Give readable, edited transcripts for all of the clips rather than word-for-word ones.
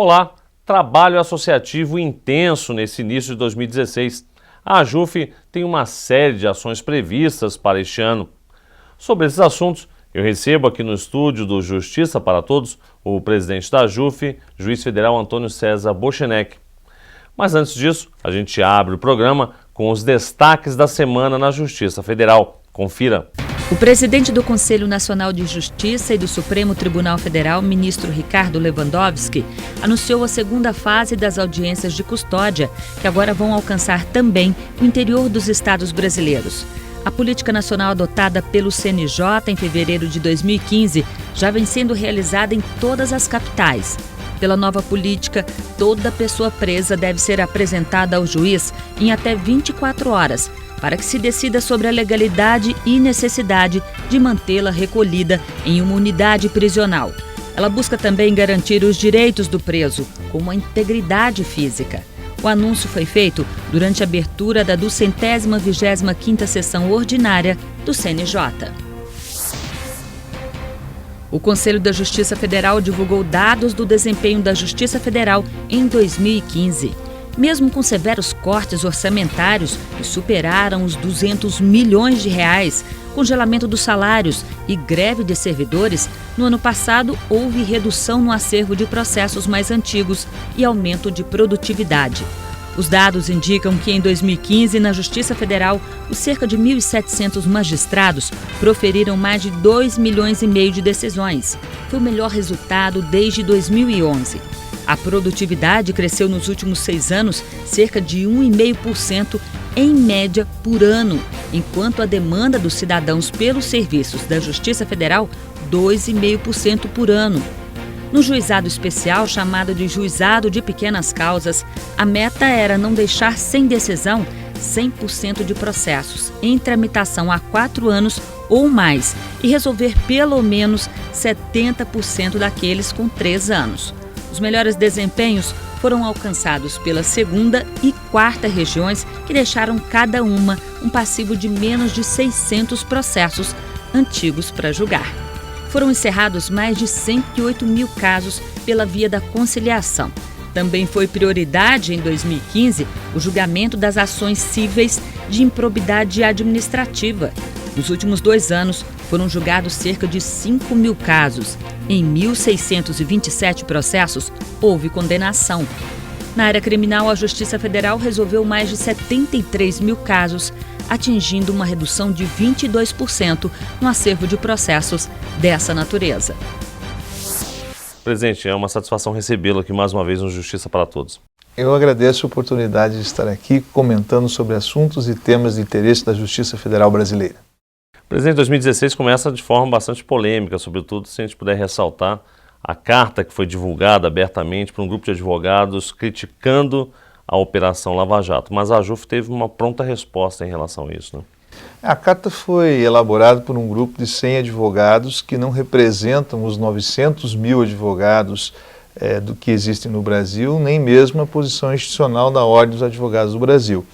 Olá, trabalho associativo intenso nesse início de 2016. A AJUF tem uma série de ações previstas para este ano. Sobre esses assuntos, eu recebo aqui no estúdio do Justiça para Todos o presidente da AJUF, juiz federal Antônio César Bochenek. Mas antes disso, a gente abre o programa com os destaques da semana na Justiça Federal. Confira. O presidente do Conselho Nacional de Justiça e do Supremo Tribunal Federal, ministro Ricardo Lewandowski, anunciou a segunda fase das audiências de custódia, que agora vão alcançar também o interior dos estados brasileiros. A política nacional adotada pelo CNJ em fevereiro de 2015 já vem sendo realizada em todas as capitais. Pela nova política, toda pessoa presa deve ser apresentada ao juiz em até 24 horas, para que se decida sobre a legalidade e necessidade de mantê-la recolhida em uma unidade prisional. Ela busca também garantir os direitos do preso, como a integridade física. O anúncio foi feito durante a abertura da 225ª sessão ordinária do CNJ. O Conselho da Justiça Federal divulgou dados do desempenho da Justiça Federal em 2015. Mesmo com severos cortes orçamentários que superaram os 200 milhões de reais, congelamento dos salários e greve de servidores, no ano passado houve redução no acervo de processos mais antigos e aumento de produtividade. Os dados indicam que em 2015, na Justiça Federal, os cerca de 1.700 magistrados proferiram mais de 2,5 milhões de decisões. Foi o melhor resultado desde 2011. A produtividade cresceu nos últimos 6 anos cerca de 1,5% em média por ano, enquanto a demanda dos cidadãos pelos serviços da Justiça Federal, 2,5% por ano. No juizado especial, chamado de Juizado de Pequenas Causas, a meta era não deixar sem decisão 100% de processos em tramitação há 4 anos ou mais e resolver pelo menos 70% daqueles com 3 anos. Os melhores desempenhos foram alcançados pela 2ª e 4ª regiões, que deixaram cada uma um passivo de menos de 600 processos antigos para julgar. Foram encerrados mais de 108 mil casos pela via da conciliação. Também foi prioridade em 2015 o julgamento das ações cíveis de improbidade administrativa. Nos últimos 2 anos, foram julgados cerca de 5 mil casos. Em 1.627 processos, houve condenação. Na área criminal, a Justiça Federal resolveu mais de 73 mil casos, atingindo uma redução de 22% no acervo de processos dessa natureza. Presidente, é uma satisfação recebê-lo aqui mais uma vez no Justiça para Todos. Eu agradeço a oportunidade de estar aqui comentando sobre assuntos e temas de interesse da Justiça Federal brasileira. Presidente, 2016 começa de forma bastante polêmica, sobretudo se a gente puder ressaltar a carta que foi divulgada abertamente por um grupo de advogados criticando a Operação Lava Jato, mas a AJUF teve uma pronta resposta em relação a isso, né? A carta foi elaborada por um grupo de 100 advogados que não representam os 900 mil advogados do que existem no Brasil, nem mesmo a posição institucional da Ordem dos Advogados do Brasil.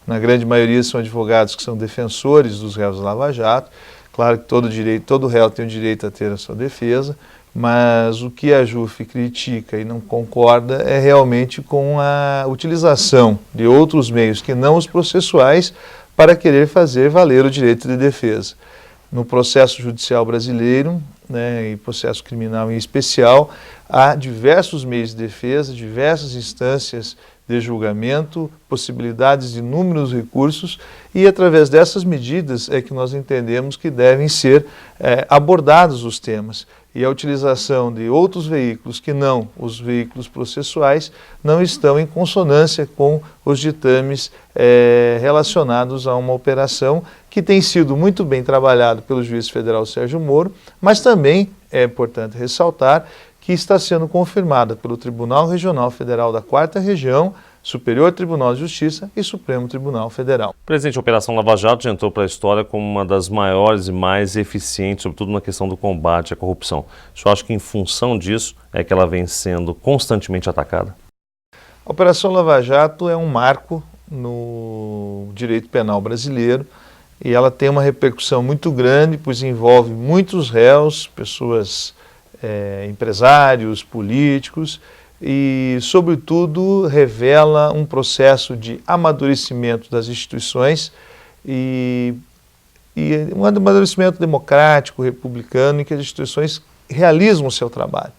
Na grande maioria são advogados que são defensores dos réus da Lava Jato. Claro que todo réu tem o direito a ter a sua defesa, mas o que a AJUF critica e não concorda é realmente com a utilização de outros meios que não os processuais para querer fazer valer o direito de defesa. No processo judicial brasileiro, e processo criminal em especial, há diversos meios de defesa, diversas instâncias de julgamento, possibilidades de inúmeros recursos, e através dessas medidas é que nós entendemos que devem ser abordados os temas. E a utilização de outros veículos que não os veículos processuais não estão em consonância com os ditames relacionados a uma operação que tem sido muito bem trabalhado pelo juiz federal Sérgio Moro, mas também é importante ressaltar que está sendo confirmada pelo Tribunal Regional Federal da 4ª Região, Superior Tribunal de Justiça e Supremo Tribunal Federal. Presidente, a Operação Lava Jato já entrou para a história como uma das maiores e mais eficientes, sobretudo na questão do combate à corrupção. O senhor acha que em função disso é que ela vem sendo constantemente atacada? A Operação Lava Jato é um marco no direito penal brasileiro e ela tem uma repercussão muito grande, pois envolve muitos réus, pessoas empresários, políticos, e, sobretudo, revela um processo de amadurecimento das instituições e um amadurecimento democrático, republicano, em que as instituições realizam o seu trabalho.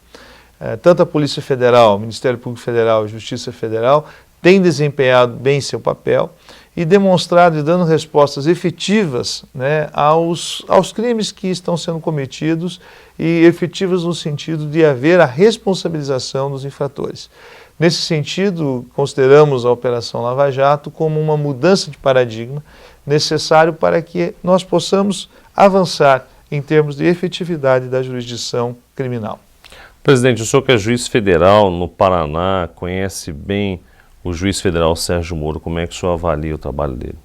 Tanto a Polícia Federal, o Ministério Público Federal e a Justiça Federal têm desempenhado bem seu papel e demonstrado e dando respostas efetivas, né, aos crimes que estão sendo cometidos e efetivas no sentido de haver a responsabilização dos infratores. Nesse sentido, consideramos a Operação Lava Jato como uma mudança de paradigma necessário para que nós possamos avançar em termos de efetividade da jurisdição criminal. Presidente, o senhor que é juiz federal no Paraná, conhece bem o juiz federal Sérgio Moro, como é que o senhor avalia o trabalho dele?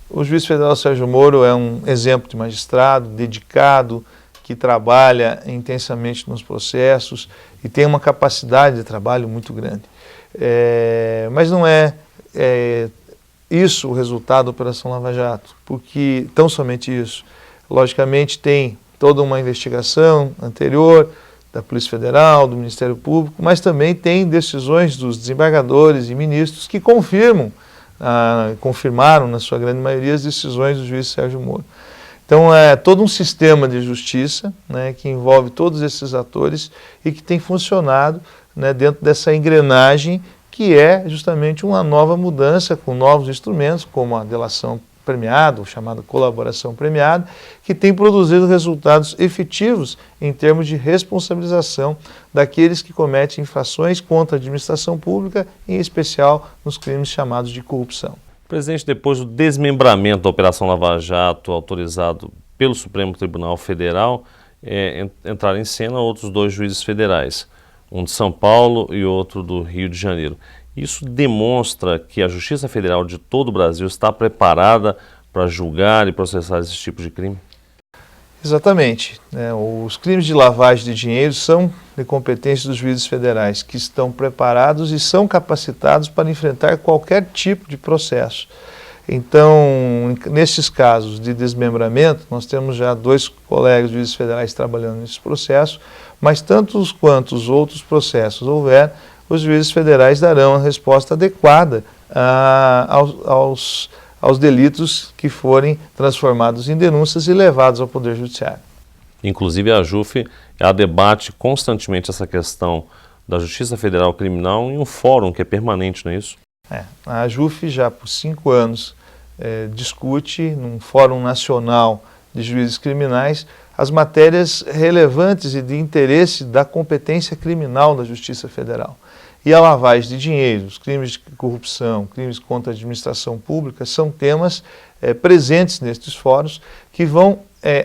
O juiz federal Sérgio Moro é um exemplo de magistrado dedicado, que trabalha intensamente nos processos e tem uma capacidade de trabalho muito grande. Mas não é isso o resultado da Operação Lava Jato, porque tão somente isso. Logicamente tem toda uma investigação anterior da Polícia Federal, do Ministério Público, mas também tem decisões dos desembargadores e ministros que confirmaram, na sua grande maioria, as decisões do juiz Sérgio Moro. Então é todo um sistema de justiça, né, que envolve todos esses atores e que tem funcionado, né, dentro dessa engrenagem que é justamente uma nova mudança com novos instrumentos, como a delação premiada, ou chamada colaboração premiada, que tem produzido resultados efetivos em termos de responsabilização daqueles que cometem infrações contra a administração pública, em especial nos crimes chamados de corrupção. Presidente, depois do desmembramento da Operação Lava Jato, autorizado pelo Supremo Tribunal Federal, entraram em cena outros dois juízes federais, um de São Paulo e outro do Rio de Janeiro. Isso demonstra que a Justiça Federal de todo o Brasil está preparada para julgar e processar esse tipo de crime? Exatamente. Os crimes de lavagem de dinheiro são de competência dos juízes federais, que estão preparados e são capacitados para enfrentar qualquer tipo de processo. Então, nesses casos de desmembramento, nós temos já 2 colegas juízes federais trabalhando nesse processo, mas tantos quantos outros processos houver, os juízes federais darão a resposta adequada aos delitos que forem transformados em denúncias e levados ao Poder Judiciário. Inclusive a JUF, ela debate constantemente essa questão da Justiça Federal Criminal em um fórum que é permanente, não é isso? A JUF já por 5 anos discute num Fórum Nacional de Juízes Criminais as matérias relevantes e de interesse da competência criminal da Justiça Federal. E a lavagem de dinheiro, os crimes de corrupção, crimes contra a administração pública são temas presentes nestes fóruns que vão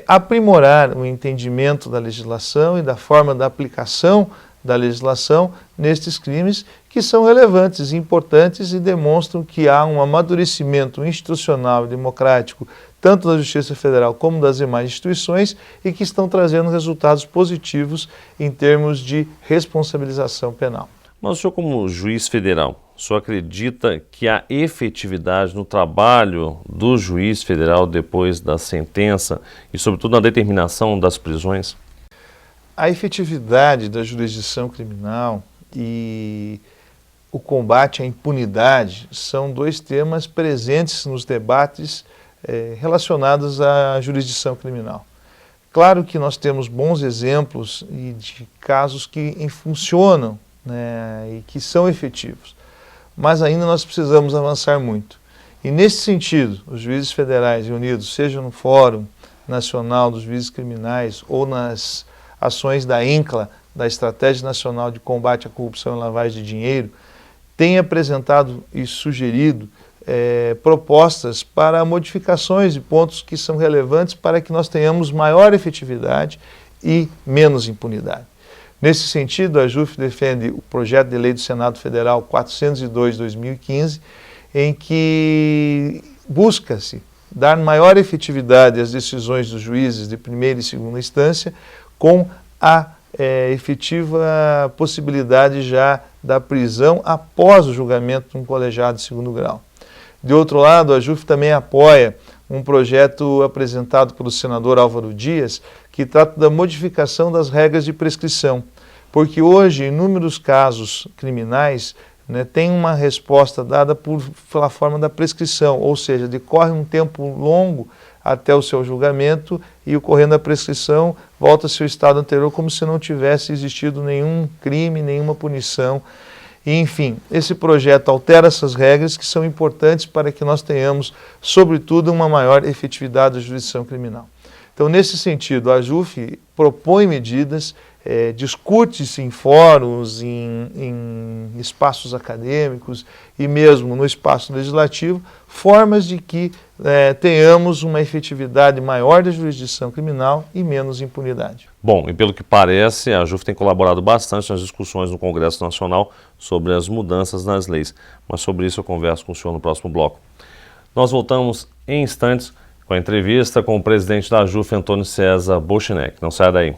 aprimorar o entendimento da legislação e da forma da aplicação da legislação nestes crimes que são relevantes e importantes e demonstram que há um amadurecimento institucional e democrático tanto da Justiça Federal como das demais instituições e que estão trazendo resultados positivos em termos de responsabilização penal. Mas o senhor, como juiz federal, o senhor acredita que a efetividade no trabalho do juiz federal depois da sentença e, sobretudo, na determinação das prisões? A efetividade da jurisdição criminal e o combate à impunidade são 2 temas presentes nos debates relacionados à jurisdição criminal. Claro que nós temos bons exemplos de casos que funcionam, né, e que são efetivos, mas ainda nós precisamos avançar muito. E nesse sentido, os juízes federais reunidos, seja no Fórum Nacional dos Juízes Criminais ou nas ações da ENCLA, da Estratégia Nacional de Combate à Corrupção e Lavagem de Dinheiro, têm apresentado e sugerido propostas para modificações de pontos que são relevantes para que nós tenhamos maior efetividade e menos impunidade. Nesse sentido, a JUF defende o projeto de lei do Senado Federal 402/2015, em que busca-se dar maior efetividade às decisões dos juízes de primeira e segunda instância, com a efetiva possibilidade já da prisão após o julgamento de um colegiado de 2º grau. De outro lado, a JUF também apoia um projeto apresentado pelo senador Álvaro Dias, que trata da modificação das regras de prescrição, porque hoje inúmeros casos criminais, né, tem uma resposta dada pela forma da prescrição, ou seja, decorre um tempo longo até o seu julgamento e, ocorrendo a prescrição, volta-se ao estado anterior como se não tivesse existido nenhum crime, nenhuma punição. E, enfim, esse projeto altera essas regras que são importantes para que nós tenhamos, sobretudo, uma maior efetividade da jurisdição criminal. Então, nesse sentido, a AJUF propõe medidas, discute-se em fóruns, em espaços acadêmicos e mesmo no espaço legislativo, formas de que tenhamos uma efetividade maior da jurisdição criminal e menos impunidade. Bom, e pelo que parece, a AJUF tem colaborado bastante nas discussões no Congresso Nacional sobre as mudanças nas leis, mas sobre isso eu converso com o senhor no próximo bloco. Nós voltamos em instantes com a entrevista com o presidente da AJUF, Antônio César Bochenek. Não saia daí.